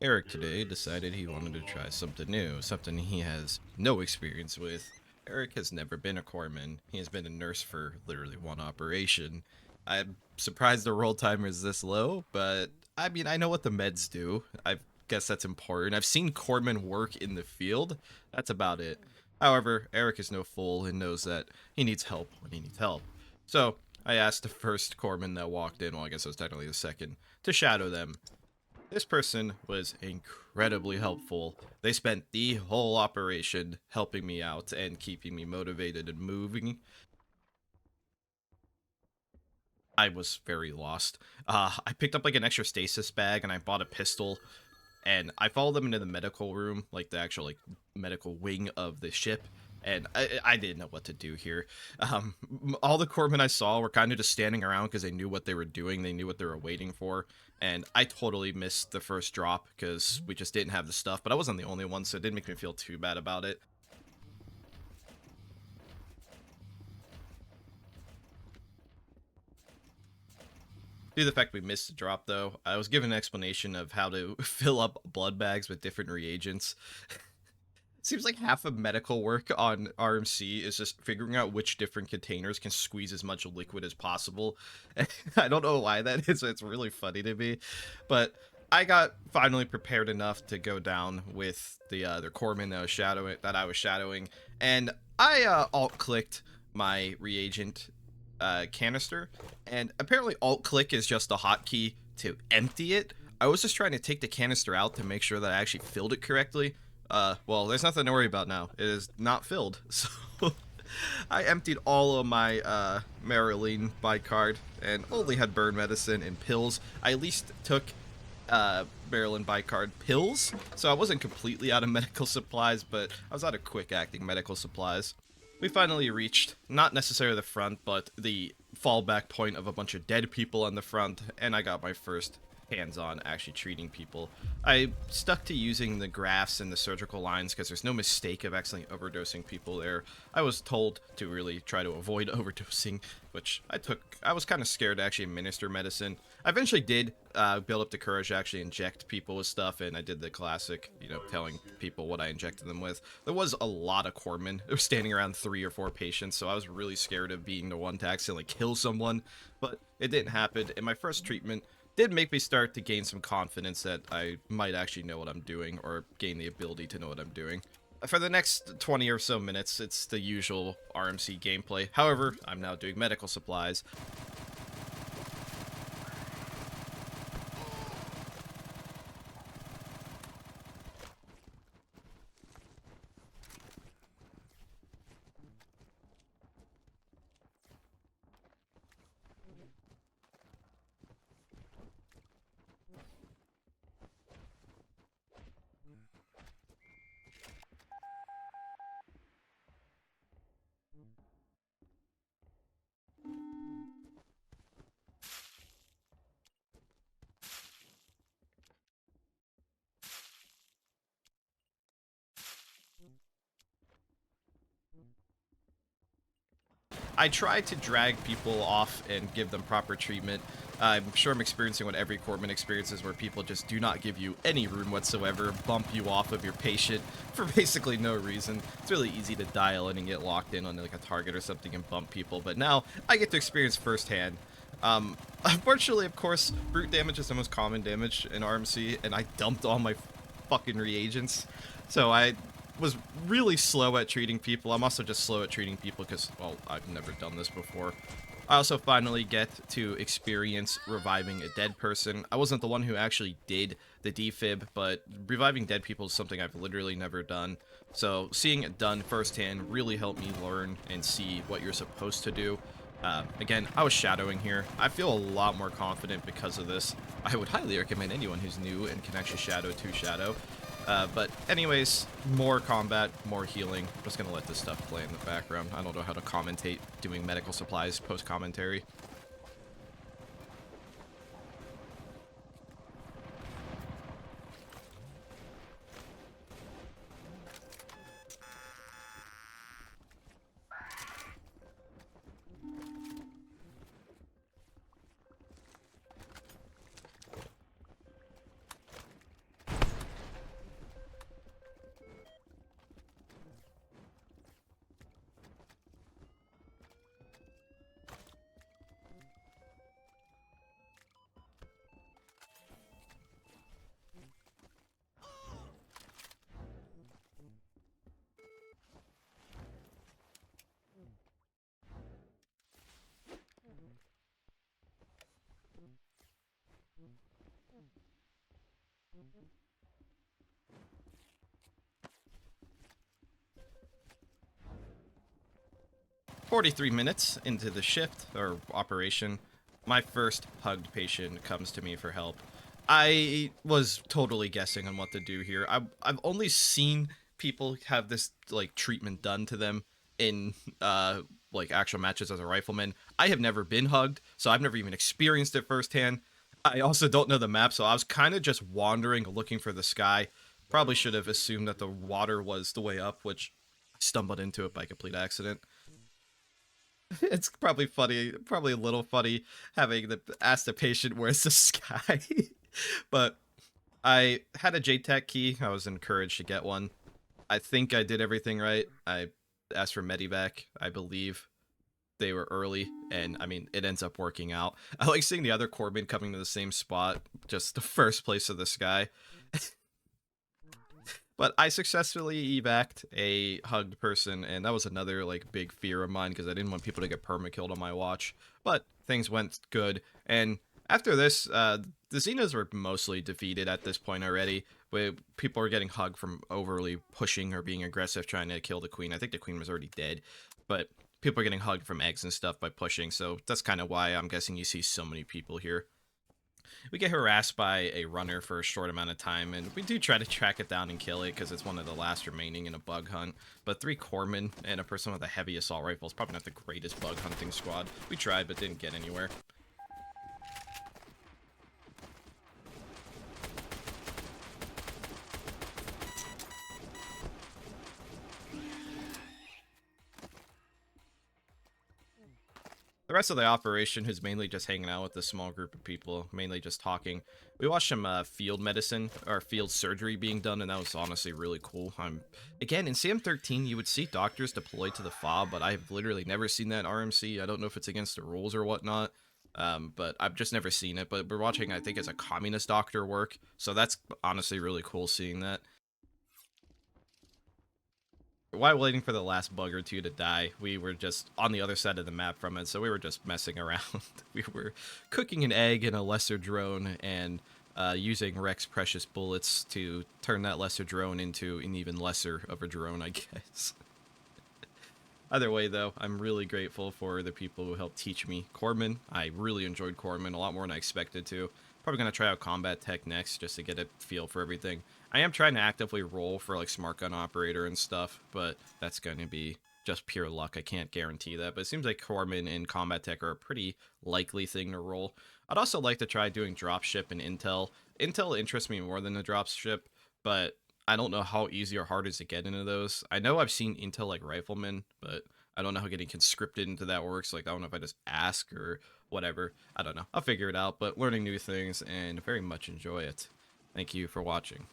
Erik today decided he wanted to try something new, something he has no experience with. Erik has never been a corpsman. He has been a nurse for literally one operation. I'm surprised the roll timer is this low, but I mean, I know what the meds do. I guess that's important. I've seen corpsmen work in the field. That's about it. However, Erik is no fool and knows that he needs help when he needs help. So, I asked the first corpsman that walked in, well, I guess it was technically the second, to shadow them. This person was incredibly helpful. They spent the whole operation helping me out and keeping me motivated and moving. I was very lost. I picked up like an extra stasis bag and I bought a pistol and I followed them into the medical room, like the actual like medical wing of the ship. And I didn't know what to do here. All the corpsmen I saw were kind of just standing around because they knew what they were doing. They knew what they were waiting for. And I totally missed the first drop because we just didn't have the stuff. But I wasn't the only one, so it didn't make me feel too bad about it. Due to the fact we missed the drop, though, I was given an explanation of how to fill up blood bags with different reagents. Seems like half of medical work on RMC is just figuring out which different containers can squeeze as much liquid as possible. I don't know why that is. It's really funny to me. But I got finally prepared enough to go down with the corpsman that I was shadowing, and I alt-clicked my reagent canister, and apparently alt-click is just a hotkey to empty it. I was just trying to take the canister out to make sure that I actually filled it correctly. Well, there's nothing to worry about now. It is not filled, so I emptied all of my Marilyn bicard and only had burn medicine and pills. I at least took Marilyn bicard pills, so I wasn't completely out of medical supplies, but I was out of quick-acting medical supplies. We finally reached, not necessarily the front, but the fallback point of a bunch of dead people on the front, and I got my first hands-on actually treating people. I stuck to using the graphs and the surgical lines because there's no mistake of accidentally overdosing people there. I was told to really try to avoid overdosing, which I was kind of scared to actually administer medicine. I eventually did build up the courage to actually inject people with stuff, and I did the classic, telling people what I injected them with. There was a lot of corpsmen. There was standing around 3 or 4 patients, so I was really scared of being the one to accidentally kill someone, but it didn't happen. In my first treatment, did make me start to gain some confidence that I might actually know what I'm doing, or gain the ability to know what I'm doing. For the next 20 or so minutes, it's the usual RMC gameplay. However, I'm now doing medical supplies. I try to drag people off and give them proper treatment. I'm sure I'm experiencing what every corpsman experiences, where people just do not give you any room whatsoever, bump you off of your patient for basically no reason. It's really easy to dial in and get locked in on like a target or something and bump people, but now I get to experience firsthand. Unfortunately, of course, brute damage is the most common damage in RMC, and I dumped all my fucking reagents, so I was really slow at treating people. I'm also just slow at treating people because, well, I've never done this before. I also finally get to experience reviving a dead person. I wasn't the one who actually did the defib, but reviving dead people is something I've literally never done. So seeing it done firsthand really helped me learn and see what you're supposed to do. Again, I was shadowing here. I feel a lot more confident because of this. I would highly recommend anyone who's new and can actually shadow to shadow. But anyways, more combat, more healing. I'm just gonna let this stuff play in the background. I don't know how to commentate doing medical supplies post-commentary. 43 minutes into the shift or operation, my first hugged patient comes to me for help. I was totally guessing on what to do here. I've only seen people have this like treatment done to them in like actual matches as a rifleman. I have never been hugged, so I've never even experienced it firsthand. I also don't know the map, so I was kind of just wandering looking for the sky. Probably should have assumed that the water was the way up, which I stumbled into it by complete accident. It's probably funny, probably a little funny having to ask the patient where's the sky. But I had a JTAC key. I was encouraged to get one. I think I did everything right. I asked for Medivac. I believe they were early, and I mean, it ends up working out. I like seeing the other Corpsman coming to the same spot, just the first place of the sky. But I successfully evac'd a hugged person, and that was another like big fear of mine because I didn't want people to get perma-killed on my watch. But things went good, and after this, the Xenas were mostly defeated at this point already. People were getting hugged from overly pushing or being aggressive trying to kill the queen. I think the queen was already dead, but people are getting hugged from eggs and stuff by pushing, so that's kind of why I'm guessing you see so many people here. We get harassed by a runner for a short amount of time, and we do try to track it down and kill it because it's one of the last remaining in a bug hunt. But 3 corpsmen and a person with a heavy assault rifle is probably not the greatest bug hunting squad. We tried, but didn't get anywhere. The rest of the operation is mainly just hanging out with a small group of people, mainly just talking. We watched some field medicine, or field surgery being done, and that was honestly really cool. Again, in CM13, you would see doctors deployed to the FOB, but I've literally never seen that in RMC. I don't know if it's against the rules or whatnot, but I've just never seen it. But we're watching, I think, as a communist doctor work, so that's honestly really cool seeing that. While waiting for the last bug or two to die, we were just on the other side of the map from it, so we were just messing around. We were cooking an egg in a lesser drone and using Rex precious bullets to turn that lesser drone into an even lesser of a drone, I guess. Either way, though, I'm really grateful for the people who helped teach me Corpsman. I really enjoyed Corpsman a lot more than I expected to. Probably going to try out combat tech next just to get a feel for everything. I am trying to actively roll for like smart gun operator and stuff, but that's going to be just pure luck. I can't guarantee that, but it seems like Corpsman and combat tech are a pretty likely thing to roll. I'd also like to try doing dropship and intel. Intel interests me more than the dropship, but I don't know how easy or hard it is to get into those. I know I've seen intel like riflemen, but I don't know how getting conscripted into that works. Like, I don't know if I just ask or whatever. I don't know. I'll figure it out, but learning new things and very much enjoy it. Thank you for watching.